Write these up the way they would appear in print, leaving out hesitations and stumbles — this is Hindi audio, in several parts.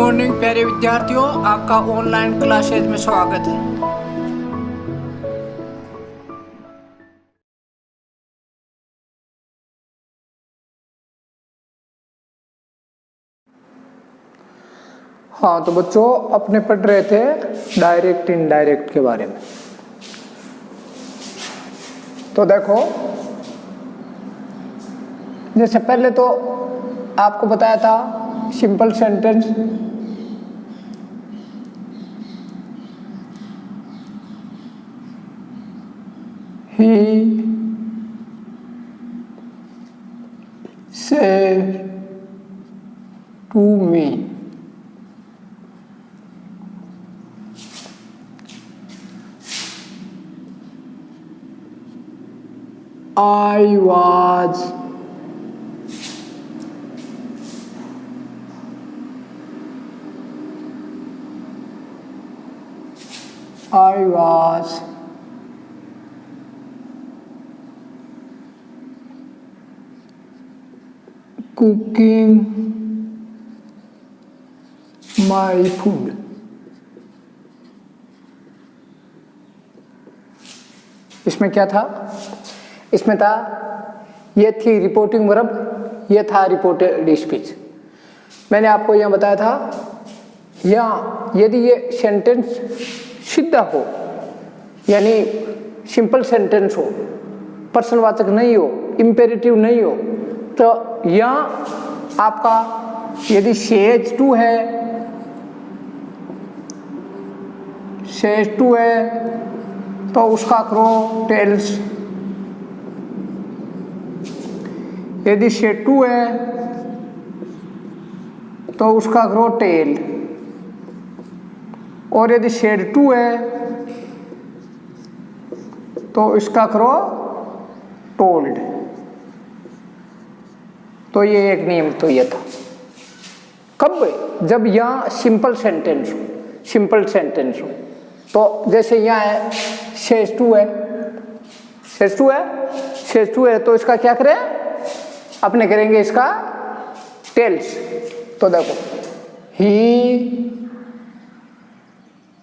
मॉर्निंग प्यारे विद्यार्थियों, आपका ऑनलाइन क्लासेज में स्वागत है। हाँ तो बच्चों, अपने पढ़ रहे थे डायरेक्ट इनडायरेक्ट के बारे में। तो देखो, जैसे पहले तो आपको बताया था simple sentence, he said to me, I was cooking my food. इसमें क्या था? इसमें था, ये थी रिपोर्टिंग वर्ब, ये था रिपोर्टेड स्पीच। मैंने आपको यह बताया था, यहाँ यदि ये सेंटेंस सीधा हो, यानी सिंपल सेंटेंस हो, प्रश्नवाचक नहीं हो, इंपेरेटिव नहीं हो, तो यहाँ आपका यदि सेज टू है तो उसका करो टेल्स। यदि शेड टू है तो उसका करो टेल, और यदि शेड टू है तो इसका करो टोल्ड। तो ये एक नियम तो ये था। कब? जब यहाँ सिंपल सेंटेंस हो। तो जैसे यहाँ है शेज टू है तो इसका क्या करें? अपने करेंगे इसका टेल्स। तो देखो, ही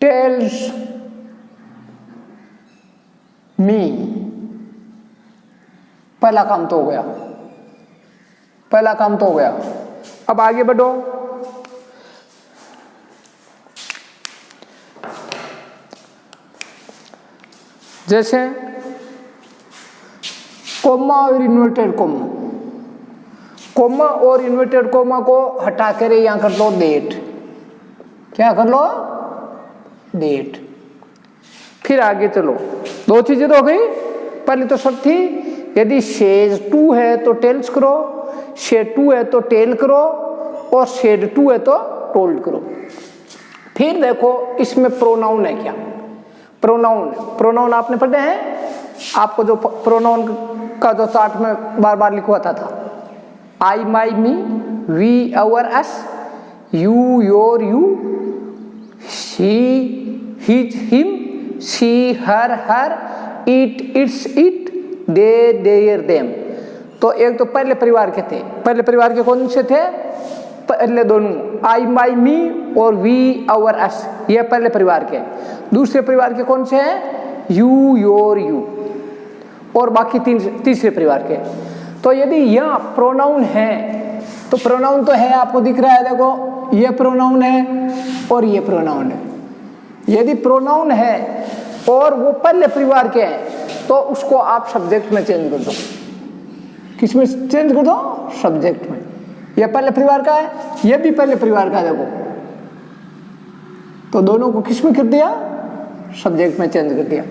टेल्स मी, पहला काम तो हो गया। अब आगे बढ़ो। जैसे कोमा और इन्वर्टेड कोमा और इन्वर्टेड कोमा को हटा कर यहां कर लो डेट। क्या कर लो? डेट। फिर आगे चलो, दो चीजें तो हो गई। पहले तो शर्त थी, यदि शेज टू है तो टेल्स करो, शेड टू है तो टेल करो, और शेड टू है तो टोल्ड करो। फिर देखो इसमें प्रोनाउन है क्या? प्रोनाउन आपने पढ़े हैं? आपको जो प्रोनाउन का जो चार्ट में बार बार लिखवाता था, I my me, we our us, you your you, he his him, she her it its it, they their them. तो एक तो पहले परिवार के थे। पहले परिवार के कौन से थे? पहले दोनों, आई माई मी और वी आवर अस, ये पहले परिवार के। दूसरे परिवार के कौन से हैं? यू योर यू, और बाकी तीसरे परिवार के। तो यदि यहाँ प्रोनाउन है तो प्रोनाउन तो है, आपको दिख रहा है, देखो ये प्रोनाउन है और ये प्रोनाउन है। यदि प्रोनाउन है और वो पहले परिवार के हैं तो उसको आप सब्जेक्ट में चेंज कर दो। किसमें चेंज कर दो? सब्जेक्ट में। ये पहले परिवार का है, ये भी पहले परिवार का है, देखो। तो दोनों को किस में कर दिया? सब्जेक्ट में चेंज कर दिया।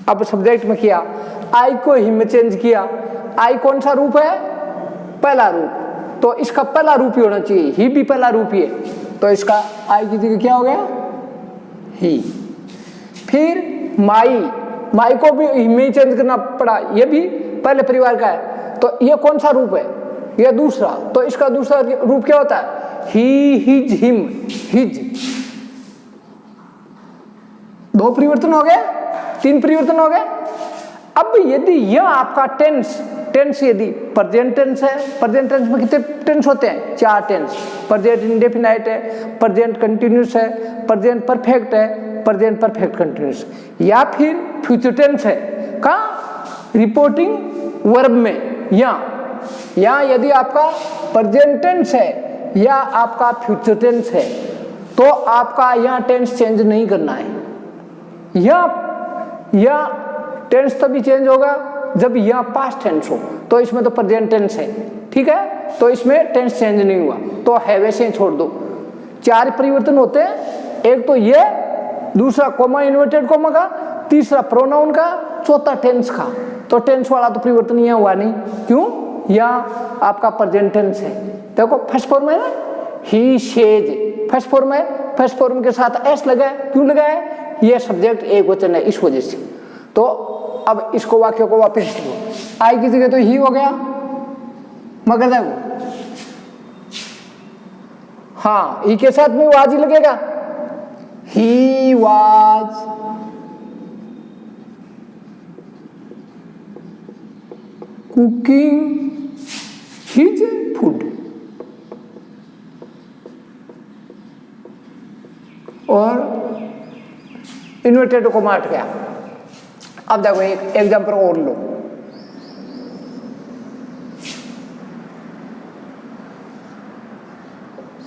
अब सब्जेक्ट में किया, आई को ही में चेंज किया। आई कौन सा रूप है? पहला रूप। तो इसका पहला रूप ही होना चाहिए, ही भी पहला रूप ही है। तो इसका आई की जगह क्या हो गया? ही। फिर माई को भी ही में चेंज करना पड़ा, ये भी पहले परिवार का है। तो ये कौन सा रूप है? ये दूसरा। तो इसका दूसरा रूप क्या होता है? ही, हिज, हिम, हिज। दो परिवर्तन हो गए, तीन परिवर्तन हो गए। अब यदि यह आपका टेंस टेंस यदि प्रेजेंट टेंस है, प्रेजेंट टेंस में कितने टेंस होते हैं? 4 टेंस। प्रेजेंट इंडेफिनाइट है, प्रेजेंट कंटिन्यूस है, प्रेजेंट परफेक्ट है, प्रेजेंट परफेक्ट कंटिन्यूस, या फिर फ्यूचर टेंस है। कहाँ? रिपोर्टिंग वर्ब में। या यदि आपका प्रेजेंट टेंस है या आपका फ्यूचर टेंस है तो आपका यहाँ टेंस चेंज नहीं करना है। या टेंस तभी चेंज होगा जब यह पास्ट टेंस हो, तो इसमें तो प्रेजेंट टेंस है, ठीक है, तो इसमें टेंस चेंज नहीं हुआ, तो है वैसे ही छोड़ दो। 4 परिवर्तन होते हैं, एक तो ये, दूसरा कोमा इन्वर्टेड कोमा का, तीसरा प्रोनाउन का, चौथा टेंस का। तो टेंस वाला तो परिवर्तन यहाँ हुआ नहीं, क्यों? यहाँ आपका प्रेजेंट टेंस है। देखो फर्स्ट फॉर्म है ना, ही सेज, फर्स्ट फॉर्म है, फर्स्ट फॉर्म के साथ एस लगा है, क्यों लगा है? ये सब्जेक्ट एक वचन है, इस वजह से। तो अब इसको वाक्य को वापस लिखो, आई की जगह तो ही हो गया, मगर देखो हाँ, ई के साथ में वाज ही लगेगा, he was cooking his food, और इन्वर्टेड को मार गया। अब देखो एक एग्जाम्पल और लो,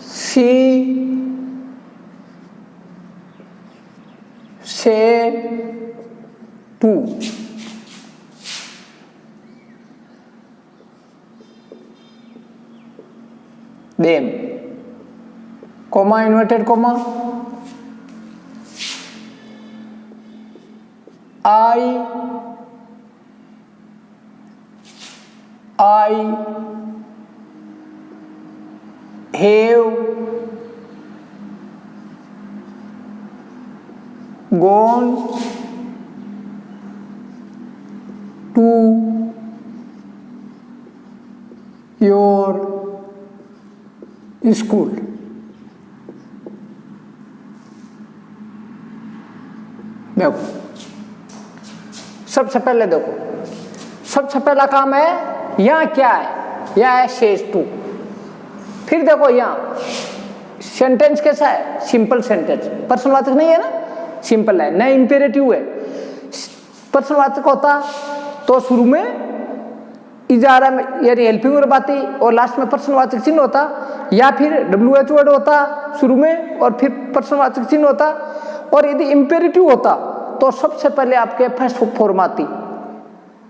see say to, them, comma inverted comma, I have gone to your school. देखो सबसे पहले देखो, सबसे पहला काम है यहाँ क्या है? यहाँ है सेज टू। फिर देखो यहाँ सेंटेंस कैसा है? सिंपल सेंटेंस, प्रश्नवाचक नहीं है ना, सिंपल है, न इंपेरेटिव है। प्रश्नवाचक होता तो शुरू में इजारा में यानी हेल्पिंग वर्ब आती और लास्ट में प्रश्नवाचक चिन्ह होता, या फिर WH वर्ड होता शुरू में और फिर प्रश्नवाचक चिन्ह होता। और यदि इंपेरेटिव होता तो सबसे पहले आपके फर्स्ट फॉर्म आती,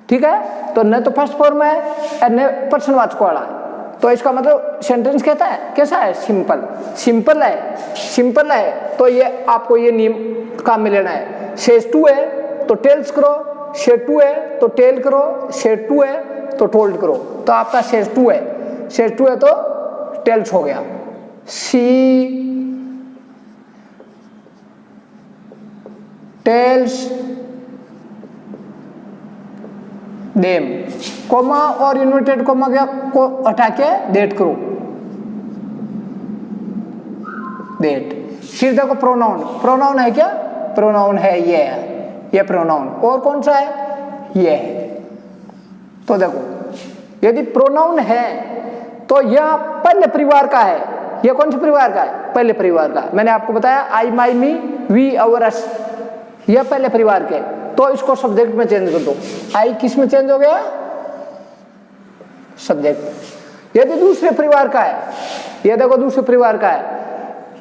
ठीक है, तो न तो फर्स्ट फॉर्म है और न प्रश्नवाचक वाला है, तो इसका मतलब सेंटेंस कहता है कैसा है? सिंपल। सिंपल है, सिंपल है, तो ये आपको ये नियम काम में लेना है। सेज टू है तो टेल्स करो, सेज टू है तो टेल करो, सेज टू है तो टोल्ड करो। तो आपका सेज टू है, सेज टू है तो टेल्स हो गया। सी टेल्स देम, कोमा और इन्वर्टेड कोमा को हटा के देट करो, देट। फिर देखो प्रोनाउन, प्रोनाउन है क्या? प्रोनाउन है ये है, ये प्रोनाउन। और कौन सा है? ये है। तो देखो यदि प्रोनाउन है तो यह पहले परिवार का है। यह कौन से परिवार का है? पहले परिवार का। मैंने आपको बताया आई, माई, मी, वी, आवर, अस, यह पहले परिवार के, तो इसको सब्जेक्ट में चेंज कर दो। आई किस में चेंज हो गया? सब्जेक्ट। यदि दूसरे परिवार का है, यह देखो दूसरे परिवार का है,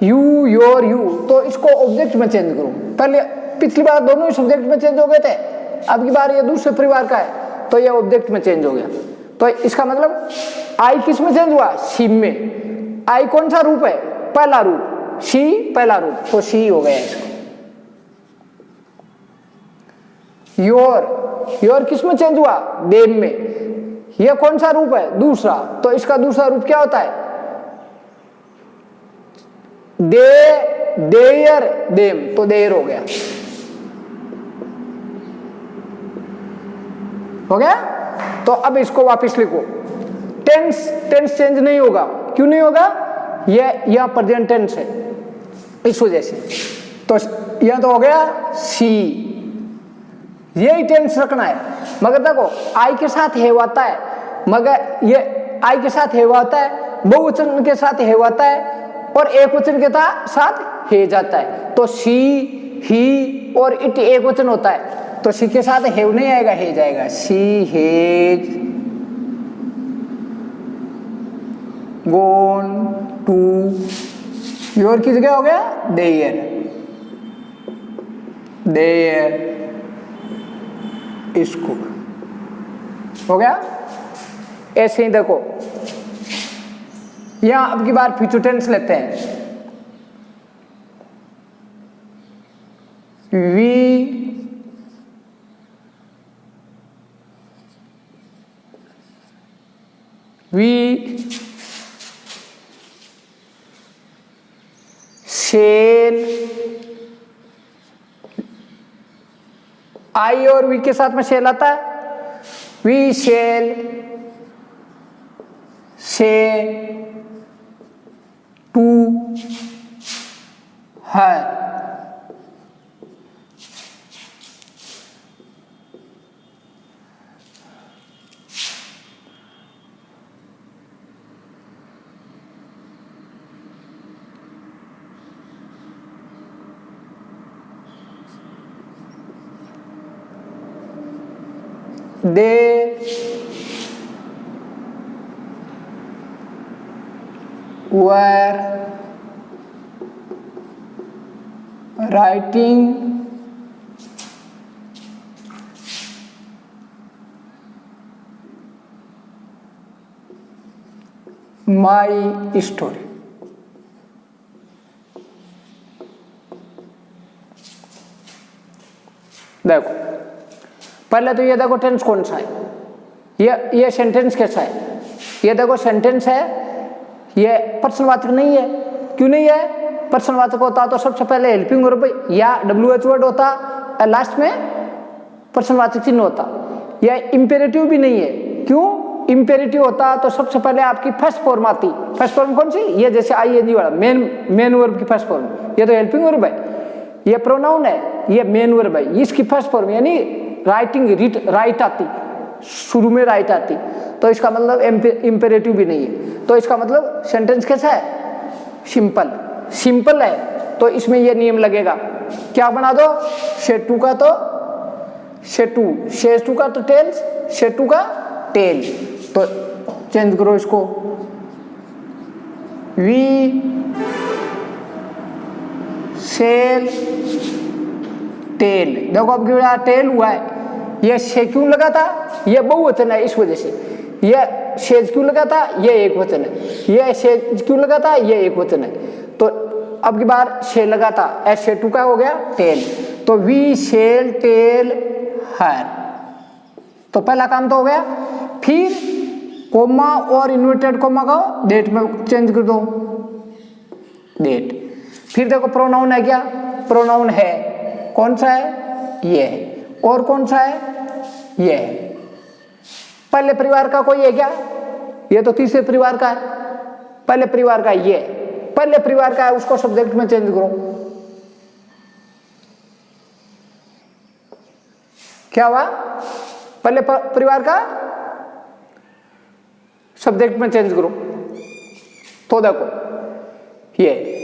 यू, योर, यू, तो इसको ऑब्जेक्ट में चेंज करो। पहले पिछली बार दोनों ही सब्जेक्ट में चेंज हो गए थे, अब की बार ये दूसरे परिवार का है तो ये ऑब्जेक्ट में चेंज हो गया। तो इसका मतलब आई किस में चेंज हुआ? सी में। आई कौन सा रूप है? पहला रूप। सी पहला रूप, तो सी हो गया इसका। योर, योर किस में चेंज हुआ? देम में। यह कौन सा रूप है? दूसरा, तो इसका दूसरा रूप क्या होता है? दे, देयर, देम, तो देयर हो गया। हो गया? तो अब इसको वापस लिखो। टेंस, टेंस चेंज नहीं होगा। क्यों नहीं होगा? यह प्रेजेंट टेंस है, इस वजह से। तो यह तो हो गया सी, यही टेंस रखना है। मगर देखो आई के साथ है आता है मगर ये आई के साथ हे होता है, बहुवचन के साथ हे होता है और एक वचन के साथ हे जाता है। तो शी, ही और इट एक वचन होता है, तो शी के साथ हेव नहीं आएगा, हे जाएगा। She has gone to, your की जगह हो गया देयर, देयर स्कूल हो गया। ऐसे ही देखो यहां अब की बार फ्यूचर टेंस लेते हैं। वी शेल, आई और वी के साथ में शेल आता है। We shall say to her, they were writing my story। देखो पहले तो ये देखो टेंस कौन सा है, ये सेंटेंस कैसा है। ये देखो सेंटेंस है, ये प्रश्नवाचक नहीं है। क्यों नहीं है? प्रश्नवाचक होता तो सबसे पहले हेल्पिंग वर्ब या WH वर्ड होता, लास्ट में प्रश्नवाचक चिन्ह होता। यह इंपेरेटिव भी नहीं है। क्यों? इंपेरेटिव होता तो सबसे पहले आपकी फर्स्ट फॉर्म आती। फर्स्ट फॉर्म कौन सी? ये जैसे ING वाला मेन वर्ब की फर्स्ट फॉर्म। ये तो हेल्पिंग वर्ब है, ये प्रोनाउन है, ये मेन वर्ब है। इसकी फर्स्ट फॉर्म यानी राइटिंग राइट आती, शुरू में राइट आती, तो इसका मतलब इंपेरेटिव भी नहीं है। तो इसका मतलब सेंटेंस कैसा है? सिंपल। सिंपल है तो इसमें ये नियम लगेगा, क्या बना दो? शेटू का तो शेटू, शेटू का तो टेल्स, शेटू का टेल। तो चेंज करो इसको, वी सेल टेल। देखो अब क्या टेल हुआ है, ये शे क्यों लगा था? ये बहुवचन है इस वजह से। ये शेज क्यों लगा था? ये एक वचन है। ये शेज क्यों लगा था? ये एक वचन है। तो अब की बार शे लगा था, ऐसे टू का हो गया टेल। तो वी शेल टेल हर, तो पहला काम तो हो गया। फिर कोमा और इन्वर्टेड कोमा का डेट में चेंज कर दो, डेट। फिर देखो प्रोनाउन है क्या? प्रोनाउन है, कौन सा है? ये है। और कौन सा है? ये है। पहले परिवार का कोई है क्या? ये तो तीसरे परिवार का है। पहले परिवार का ये है, पहले परिवार का है, उसको सब्जेक्ट में चेंज करो। क्या हुआ? पहले परिवार का सब्जेक्ट में चेंज करो। तो देखो ये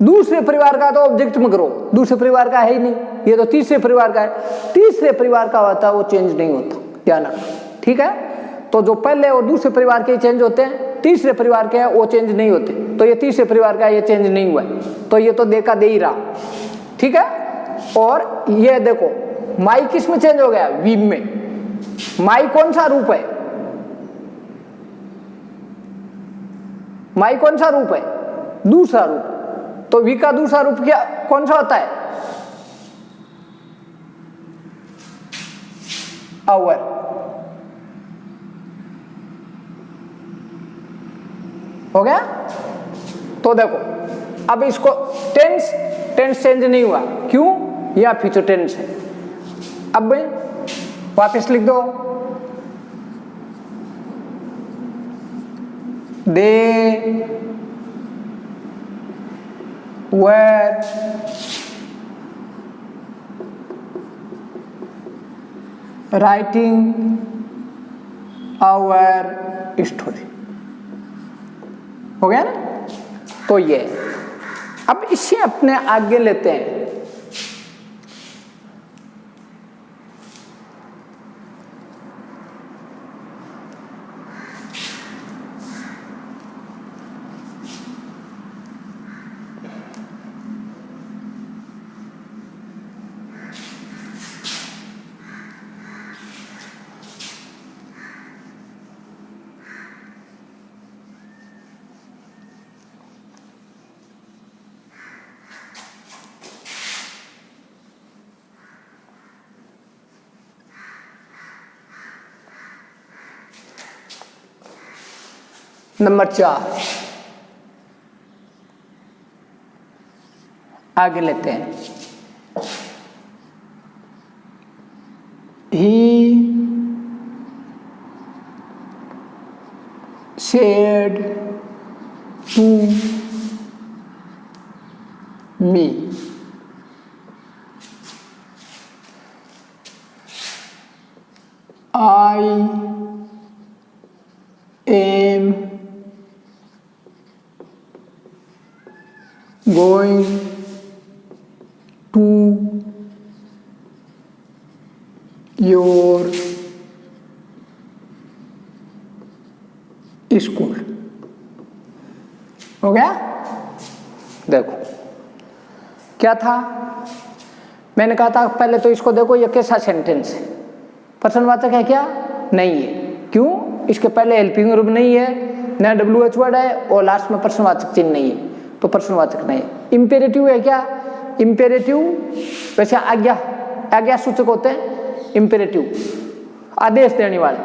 दूसरे परिवार का तो ऑब्जेक्ट में करो, दूसरे परिवार का है ही नहीं, ये तो तीसरे परिवार का है। तीसरे परिवार का होता है वो चेंज नहीं होता, ध्यान रखना, ठीक है। तो जो पहले और दूसरे परिवार के चेंज होते हैं, तीसरे परिवार के हैं वो चेंज नहीं होते। तो ये तीसरे परिवार का, ये चेंज नहीं हुआ है, तो ये तो देखा दे ही रहा, ठीक है। और ये देखो माई किस में चेंज हो गया? वी में। माई कौन सा रूप है? माई कौन सा रूप है? दूसरा रूप। तो वी का दूसरा रूप क्या कौन सा होता है? आवर। हो गया? तो देखो अब इसको टेंस चेंज नहीं हुआ, क्यों? यह फ्यूचर टेंस है। अब वापस लिख दो, दे were writing आवर स्टोरी। हो गया ना? तो ये अब इसे अपने आगे लेते हैं। नंबर 4 आगे लेते हैं। He said to me, I am going to your school. हो गया? देखो क्या था, मैंने कहा था पहले तो इसको देखो ये कैसा सेंटेंस है, प्रश्नवाचक है क्या? नहीं है। क्यों? इसके पहले हेल्पिंग वर्ब नहीं है, ना WH वर्ड है और लास्ट में प्रश्नवाचक चिन्ह नहीं है, तो प्रश्नवाचक नहीं है। इंपेरेटिव है क्या? इंपेरेटिव वैसे आज्ञा सूचक होते हैं इंपेरेटिव, आदेश देने वाले।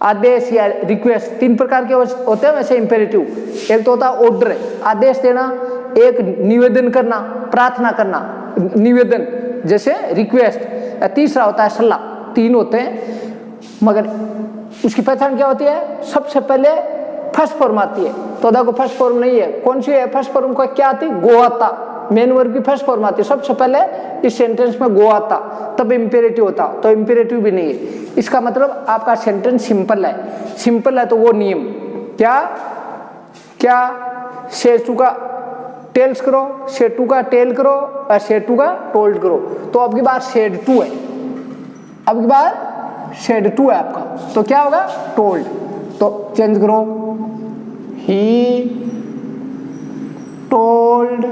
आदेश या रिक्वेस्ट 3 प्रकार के होते हैं वैसे इंपेरेटिव। एक तो होता है ऑर्डर, आदेश देना, एक निवेदन करना, प्रार्थना करना, निवेदन जैसे रिक्वेस्ट, या तीसरा होता है सलाह। 3 होते हैं, मगर उसकी पहचान क्या होती है? सबसे पहले फर्स्ट फॉर्म आती है। तो देखो फर्स्ट फॉर्म नहीं है, कौन सी है? फर्स्ट फॉर्म को क्या आती? गो आता। मेन वर्ब की फर्स्ट फॉर्म आती है सबसे पहले इस सेंटेंस में, गो आता, तब इंपेरेटिव होता। तो इंपेरेटिव भी नहीं है। इसका मतलब आपका सेंटेंस सिंपल है। सिंपल है तो वो नियम क्या शेर टू का टेल्स करो, शेर टू का टेल करो और शेर टू का टोल्ड करो। तो अब की बार शेड 2 है, अब की बार शेड 2 है आपका, तो क्या होगा? टोल्ड। तो चेंज करो, ही टोल्ड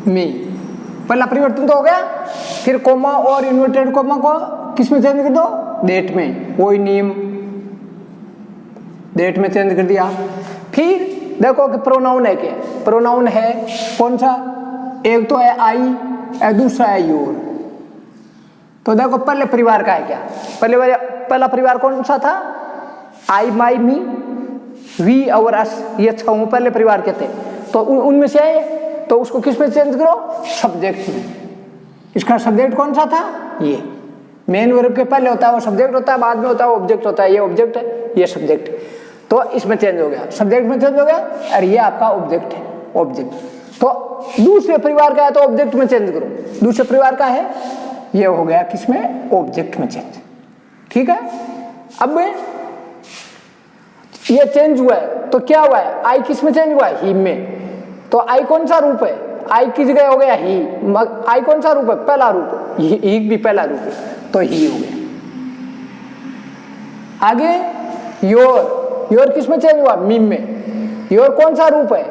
मी। पहला परिवर्तन तो हो गया। फिर कोमा और इन्वर्टेड कोमा को किस में चेंज कर दो? डेट में। वही नियम, डेट में चेंज कर दिया। फिर देखो कि प्रोनाउन है क्या? प्रोनाउन है कौन सा? एक तो है आई और दूसरा है योर। तो देखो पहले परिवार का है क्या? पहला परिवार कौन सा था? आई, माई, मी, वी और अस, ये 6 पहले परिवार के थे। तो उनमें से है, तो उसको किस में चेंज करो? सब्जेक्ट में। इसका सब्जेक्ट कौन सा था? ये। मेन वर्ब के पहले होता है वो सब्जेक्ट होता है, बाद में होता है वो ऑब्जेक्ट होता है। ये ऑब्जेक्ट है, ये सब्जेक्ट है। तो इसमें चेंज हो गया, सब्जेक्ट में चेंज हो गया, और ये आपका ऑब्जेक्ट है, ऑब्जेक्ट। तो दूसरे परिवार का है तो ऑब्जेक्ट में चेंज करो। दूसरे परिवार का है, ये हो गया किसमें? ऑब्जेक्ट में चेंज। ठीक है? अब ये चेंज हुआ है तो क्या हुआ है? आई किस में चेंज हुआ है? ही में। तो आई कौन सा रूप है? आई की जगह हो गया ही। आई कौन सा रूप है? पहला रूप। ही भी पहला रूप है, तो ही हो गया। आगे योर किस में चेंज हुआ? मी में। योर कौन सा रूप है?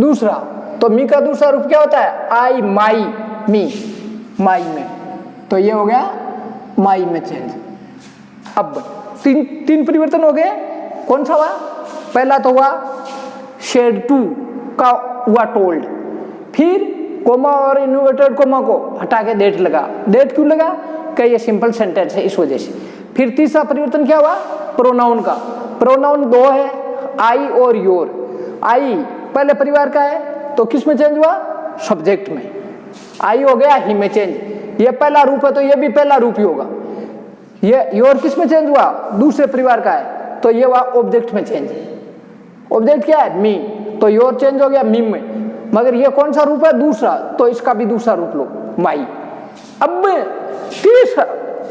दूसरा। तो मी का दूसरा रूप क्या होता है? आई, माई, मी, माई में। तो ये हो गया माई में चेंज। अब तीन परिवर्तन हो गए। कौन सा हुआ? पहला तो हुआ शेड 2 का हुआ टोल्ड। फिर कोमा और इन्वर्टेड कोमा को हटा के डेट लगा। डेट क्यों लगा? कि ये सिंपल सेंटेंस है, इस वजह से। फिर तीसरा परिवर्तन क्या हुआ? प्रोनाउन का। प्रोनाउन 2 है, आई और योर। आई पहले परिवार का है तो किस में चेंज हुआ? सब्जेक्ट में। आई हो गया ही में चेंज। ये पहला रूप है तो ये भी पहला रूप ही होगा। ये योर किस में चेंज हुआ? दूसरे परिवार का है तो ये हुआ ऑब्जेक्ट में चेंज। ऑब्जेक्ट क्या है? मी। तो योर चेंज हो गया मी में। मगर ये कौन सा रूप है? दूसरा, तो इसका भी दूसरा रूप लो, माई। अब तीसरा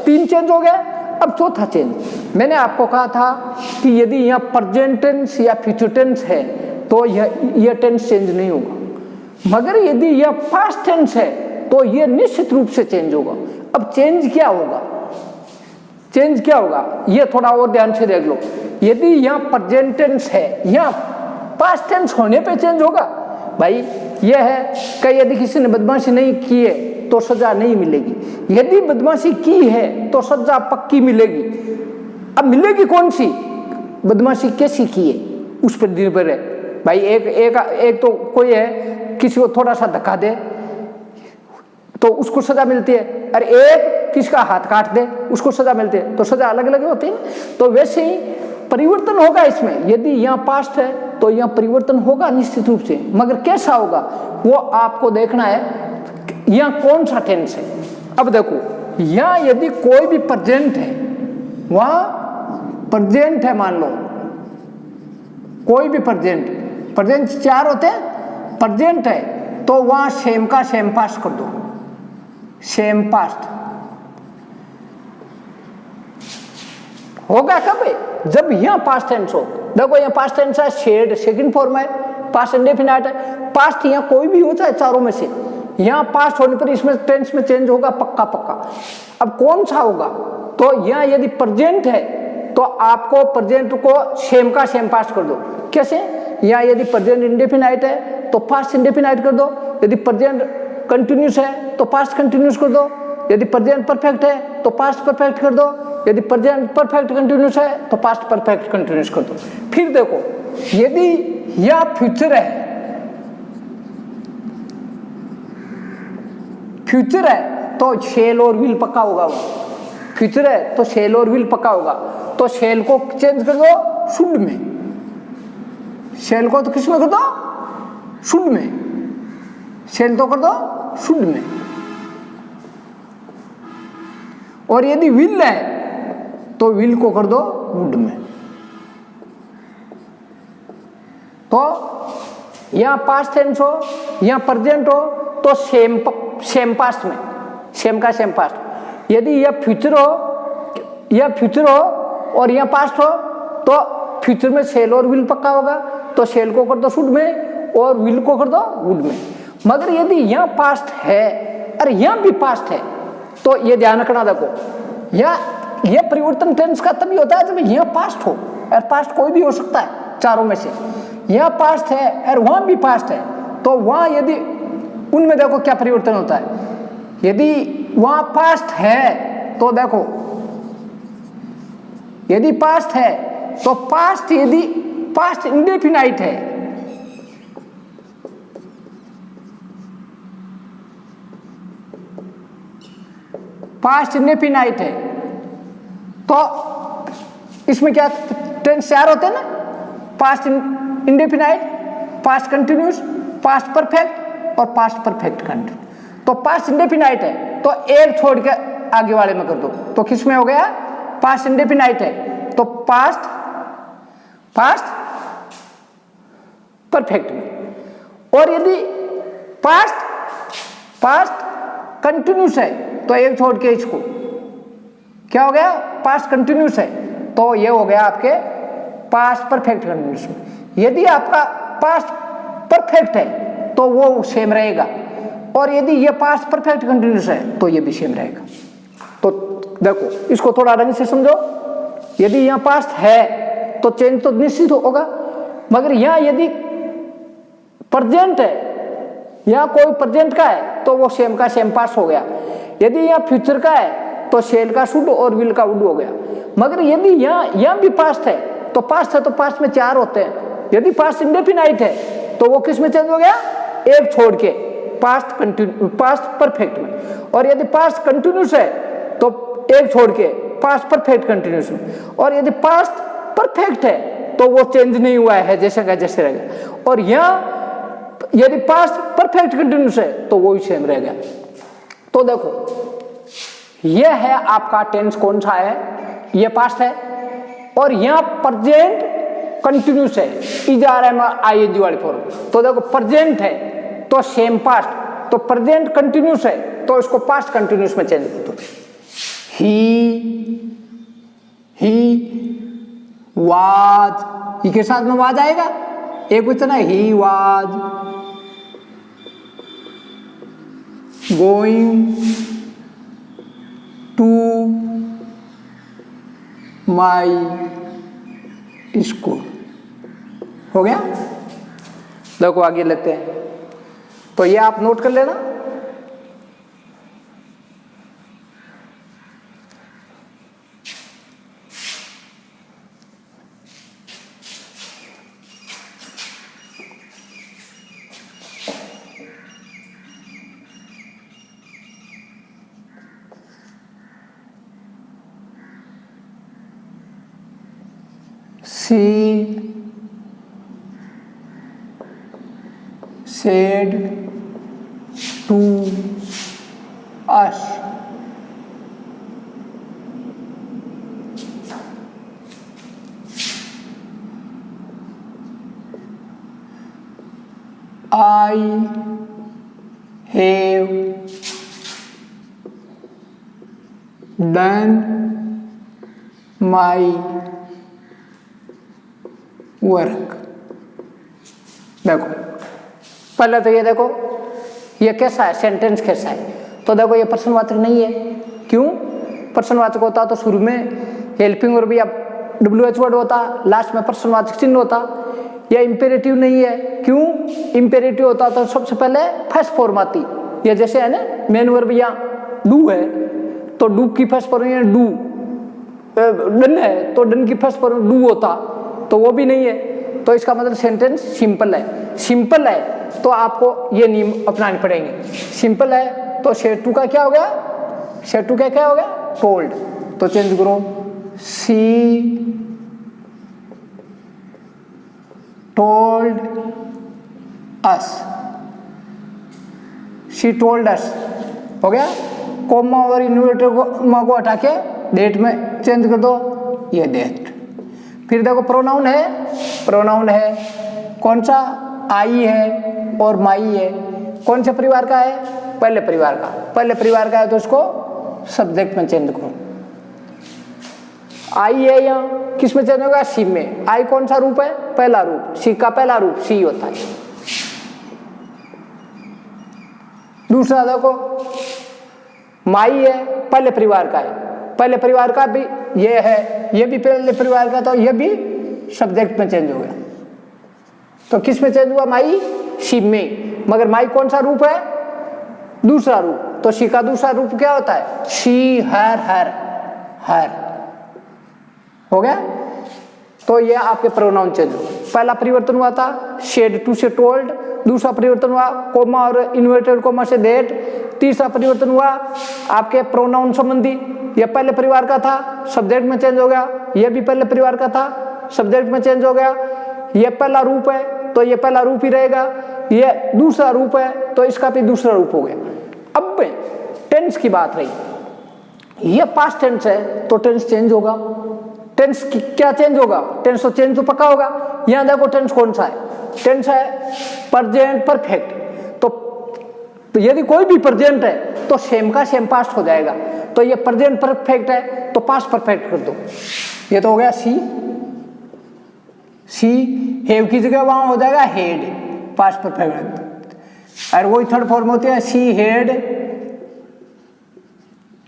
तीन चेंज हो गया। अब चौथा चेंज, मैंने आपको कहा था कि यदि यहाँ प्रेजेंट टेंस या फ्यूचर टेंस है तो यह टेंस चेंज नहीं होगा, मगर यदि यह पास्ट टेंस है तो यह निश्चित रूप से चेंज होगा। अब चेंज क्या होगा, चेंज क्या होगा यह थोड़ा और ध्यान से देख लो। यदि यहाँ प्रेजेंट टेंस है, यहाँ पास्ट टेंस होने पे चेंज होगा। भाई यह है कि यदि किसी ने बदमाशी नहीं की है तो सजा नहीं मिलेगी, यदि बदमाशी की है तो सजा पक्की मिलेगी। अब मिलेगी कौन सी, बदमाशी कैसी की है उस पर निर्भर है। भाई एक तो कोई है किसी को थोड़ा सा धक्का दे तो उसको सजा मिलती है, और एक किसका हाथ काट दे उसको सजा मिलती है, तो सजा अलग अलग होती है। तो वैसे ही परिवर्तन होगा इसमें, यदि यहाँ पास्ट है तो यहाँ परिवर्तन होगा निश्चित रूप से, मगर कैसा होगा वो आपको देखना है यहाँ कौन सा टेंस है। अब देखो यहाँ यदि कोई भी प्रेजेंट है, वहां प्रेजेंट है, मान लो कोई भी प्रेजेंट चार होते हैं, प्रेजेंट है तो वहां सेम का सेम पास्ट कर दो, सेम पास्ट होगा कब है, जब यहाँ पास्ट टेंस हो। देखो यहाँ पास्ट टेंस है, शेड सेकंड फॉर्म है, पास्ट इंडेफिनिट है। पास्ट यहाँ कोई भी हो चाहे चारों में से, यहाँ पास्ट होने पर इसमें टेंस में चेंज होगा पक्का पक्का। अब कौन सा होगा, तो यहाँ यदि प्रेजेंट है तो आपको प्रेजेंट को सेम का सेम पास्ट कर दो। कैसे, यहाँ यदि प्रेजेंट इंडेफिनिट है तो पास्ट इंडेफिनिट कर दो, यदि प्रेजेंट कंटिन्यूस है तो पास्ट कंटिन्यूस कर दो, यदि प्रेजेंट परफेक्ट है तो पास्ट परफेक्ट कर दो, यदि प्रेजेंट परफेक्ट कंटिन्यूस है तो पास्ट परफेक्ट कंटिन्यूस कर दो। फिर देखो यदि यह फ्यूचर है, फ्यूचर है तो शेल और विल पक्का होगा। वो फ्यूचर है तो शेल और विल पक्का होगा, तो शेल को चेंज कर दो शुड में, शेल को तो किस में कर दो, शुड में, शेल तो कर दो शुड में। और यदि विल है तो विल को कर दो वुड में। तो यहां पास्ट टेंस हो, यहां प्रेजेंट हो तो सेम पास्ट में, सेम का सेम पास्ट। यदि यह फ्यूचर हो और यह पास्ट हो तो फ्यूचर में शेल और विल पक्का होगा, तो शेल को कर दो शुड में और विल को कर दो वुड में। मगर यदि यह पास्ट है और यह भी पास्ट है तो यह ध्यान रखना, देखो यह परिवर्तन टेंस का तभी होता है जब यह पास्ट हो, और पास्ट कोई भी हो सकता है चारों में से। यह पास्ट है और वहां भी पास्ट है, तो वहां यदि उनमें देखो क्या परिवर्तन होता है। यदि वहां पास्ट है तो देखो, यदि पास्ट है तो पास्ट, यदि पास्ट इंडेफिनाइट है पास्ट इंडेफिनाइट है तो इसमें क्या टेंस चार होते हैं ना, past indefinite, past continuous, past perfect और पास्ट परफेक्ट कंटिन्यूस। तो पास्ट इंडेफिनाइट है तो एक छोड़ के आगे वाले में कर दो, तो किस में हो गया, पास्ट इंडेफिनाइट है तो पास्ट परफेक्ट में। और यदि पास्ट कंटिन्यूस है तो एक छोड़ के इसको क्या हो गया, पास्ट कंटिन्यूस है तो ये हो गया आपके पास्ट परफेक्ट कंटिन्यूस में। यदि आपका पास्ट परफेक्ट है तो वो सेम रहेगा, और यदि ये पास्ट परफेक्ट कंटिन्यूस है तो ये भी सेम रहेगा। तो देखो इसको थोड़ा ढंग से समझो। यदि यहाँ पास्ट है तो चेंज तो निश्चित होगा, मगर यहाँ यदि प्रेजेंट है, यहाँ कोई प्रेजेंट का है तो वो सेम का सेम पास्ट हो गया। यदि यहाँ फ्यूचर का है तो शेल का शुड और विल का वुड हो गया। मगर यदि यहाँ भी पास्ट है तो पास्ट में चार होते हैं। यदि पास्ट इंडेफिनाइट है तो वो किस में चेंज हो गया, एक छोड़ के पास्ट परफेक्ट में। और यदि पास्ट कंटिन्यूस है तो एक छोड़ के पास्ट परफेक्ट कंटिन्यूस में। और यदि पास्ट परफेक्ट है तो वो चेंज नहीं हुआ है, जैसे का जैसे रह गया। और यहाँ यदि पास्ट परफेक्ट कंटिन्यूस है तो वो ही सेम रह गया। तो देखो यह है आपका टेंस कौन सा है, यह पास्ट है, और यहां प्रेजेंट कंटिन्यूस है, ING वाली फॉर्म। तो देखो प्रेजेंट है तो सेम पास्ट, तो प्रेजेंट कंटिन्यूस है तो इसको पास्ट कंटिन्यूस में चेंज कर दो। वाज, ही के साथ में वाज आएगा, एक क्वेश्चन है he was going to my school. हो गया। देखो आगे लेते हैं, तो ये आप नोट कर लेना। She said to us, I have done my work. देखो पहले तो ये देखो ये कैसा है, सेंटेंस कैसा है, तो देखो ये प्रश्नवाचक नहीं है। क्यों? प्रश्नवाचक होता तो शुरू में हेल्पिंग वर्ब या WH वर्ड होता, लास्ट में प्रश्नवाचक चिन्ह होता। यह इंपेरेटिव नहीं है। क्यों? इंपेरेटिव होता तो सबसे पहले फर्स्ट फॉर्म आती। ये जैसे है ना मेन वर्ब या डू है तो डू की फर्स्ट फॉर्म या डू, डन है तो डन की फर्स्ट फॉर्म डू होता, तो वो भी नहीं है। तो इसका मतलब सेंटेंस सिंपल है। सिंपल है तो आपको ये नियम अपनाने पड़ेंगे। सिंपल है तो शेर टू का क्या हो गया, शेर टू का क्या हो गया, टोल्ड। तो चेंज करो, सी told us, she told us. हो गया। कोमा और इन्वर्टर को हटा के डेट में चेंज कर दो, ये डेट। फिर देखो प्रोनाउन है, प्रोनाउन है कौन सा, आई है और माई है। कौन से परिवार का है, पहले परिवार का। पहले परिवार का है तो इसको सब्जेक्ट में चेंज करो। आई है यहाँ किस में चेंज होगा, सी में। आई कौन सा रूप है, पहला रूप। सी का पहला रूप सी होता है। दूसरा देखो माई है, पहले परिवार का है। पहले परिवार का भी ये है, ये भी पहले परिवार का, तो ये भी सब्जेक्ट में चेंज हो गया। तो किस में चेंज हुआ, माई, शी में। मगर माई कौन सा रूप है, दूसरा रूप। तो शी का दूसरा रूप क्या होता है, शी, हर, हर, हर। हो गया। तो ये आपके प्रोनाउन चेंज हो। पहला परिवर्तन हुआ था शेड टू से टोल्ड, दूसरा परिवर्तन हुआ कोमा और इन्वर्टेड कोमा से दैट, तीसरा परिवर्तन हुआ आपके प्रोनाउन संबंधी। ये पहले परिवार का था, सब्जेक्ट में चेंज हो गया। ये भी पहले परिवार का था, सब्जेक्ट में चेंज हो गया। ये पहला रूप है तो ये पहला रूप ही रहेगा। ये दूसरा रूप है तो इसका भी दूसरा रूप हो गया। अब टेंस की बात रही, ये पास्ट टेंस है तो टेंस चेंज होगा। टेंस क्या चेंज होगा, टेंस तो चेंज तो पक्का होगा। यहां देखो टेंस कौन सा है, टेंस है प्रेजेंट परफेक्ट। तो यदि कोई भी प्रेजेंट है तो सेम का सेम पास्ट हो जाएगा। तो ये प्रेजेंट परफेक्ट है तो पास्ट परफेक्ट कर दो। ये तो हो गया सी, सी हैव की जगह वहां हो जाएगा हेड, पास्ट परफेक्ट। और वही थर्ड फॉर्म होती है she had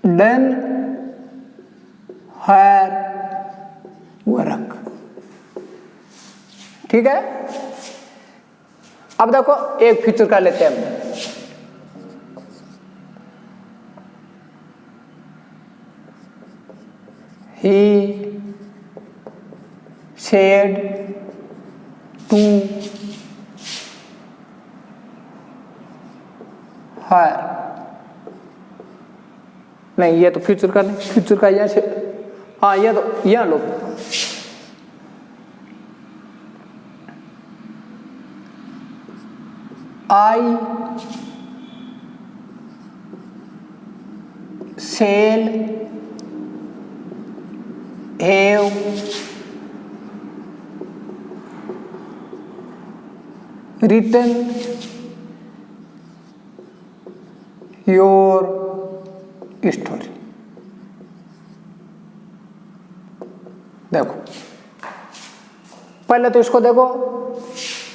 done her work. ठीक है। अब देखो एक फ्यूचर का लेते हैं हम। He said to her, नहीं ये तो फ्यूचर का नहीं, फ्यूचर का यहाँ से, हाँ ये तो यहाँ लो। I shall have written your story। देखो पहले तो इसको देखो,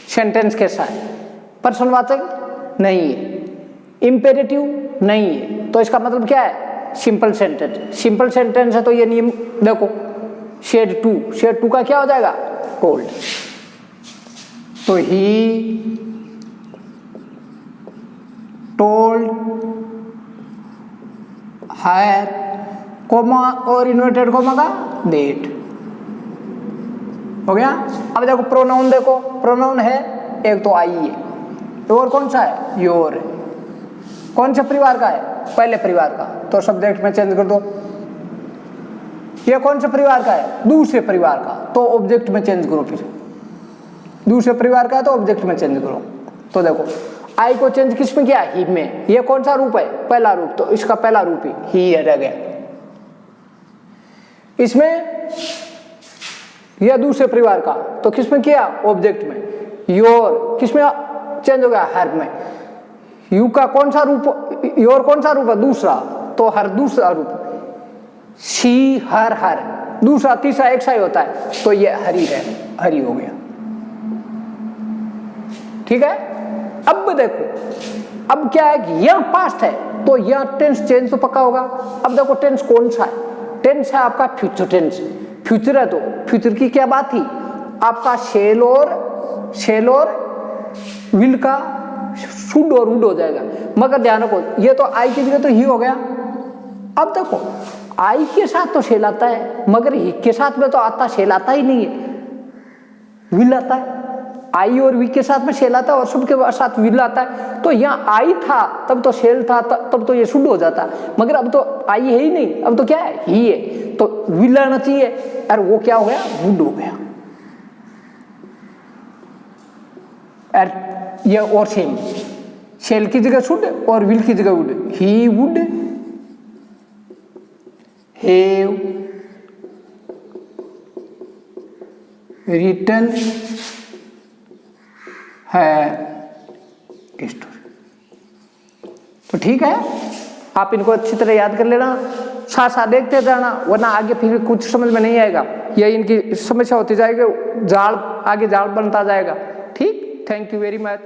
सेंटेंस कैसा है, प्रश्नवाचक नहीं है, इंपेरेटिव नहीं है, तो इसका मतलब क्या है, सिंपल सेंटेंस। सिंपल सेंटेंस है तो ये नियम देखो, शेड टू का क्या हो जाएगा, कोल्ड। तो ही टोल्ड हायर, कोमा और इन्वर्टेड कोमा का डेट हो गया। अब देखो प्रोनाउन, देखो प्रोनाउन है एक तो आई है, और कौन सा है, योर है। कौन से परिवार का है, पहले परिवार का, तो सब्जेक्ट में चेंज कर दो। ये कौन से परिवार का है, दूसरे परिवार का, तो ऑब्जेक्ट में चेंज करो। फिर दूसरे परिवार का है तो ऑब्जेक्ट में चेंज करो। तो देखो आई को चेंज किस में किया, ही में। ये कौन सा रूप है, पहला रूप, तो इसका पहला रूप ही रह गया। इसमें यह दूसरे परिवार का, तो किस में किया, ऑब्जेक्ट में। योर किस में चेंज हो गया, हर में। यू का कौन सा रूप, योर कौन सा रूप है, दूसरा, तो हर दूसरा रूप। शी हर दूसरा, तीसरा एक सा ही होता है, तो ये हरी है, हरी हो गया। ठीक है। अब देखो, अब क्या है कि यह पास्ट है तो यह टेंस चेंज तो पक्का होगा। अब देखो टेंस कौन सा है, टेंस है आपका फ्यूचर टेंस। फ्यूचर है तो फ्यूचर की क्या बात थी, आपका शेल और विल का शुड और वुड हो जाएगा। मगर ध्यान रखो, ये तो आई की जगह तो ही हो गया। अब देखो आई के साथ तो शेल आता है, मगर ही के साथ में तो आता शेल आता ही नहीं है, विल आता है। आई और वी के साथ में शेल आता है और शुड के साथ विल आता है। तो यहाँ आई था तब तो शेल था, तब तो ये शुड हो जाता, मगर अब तो आई है ही नहीं, अब तो क्या है, ही है, तो विल आना चाहिए, और वो क्या हो गया, वुड हो गया। ये और सेम, शेल की जगह शुड और विल की जगह would. He would have written है स्टोरी। तो ठीक है, आप इनको अच्छी तरह याद कर लेना, साथ साथ देखते जाना, वरना आगे फिर कुछ समझ में नहीं आएगा, या इनकी समस्या होती जाएगी, जाल आगे जाल बनता जाएगा। ठीक, थैंक यू वेरी मच।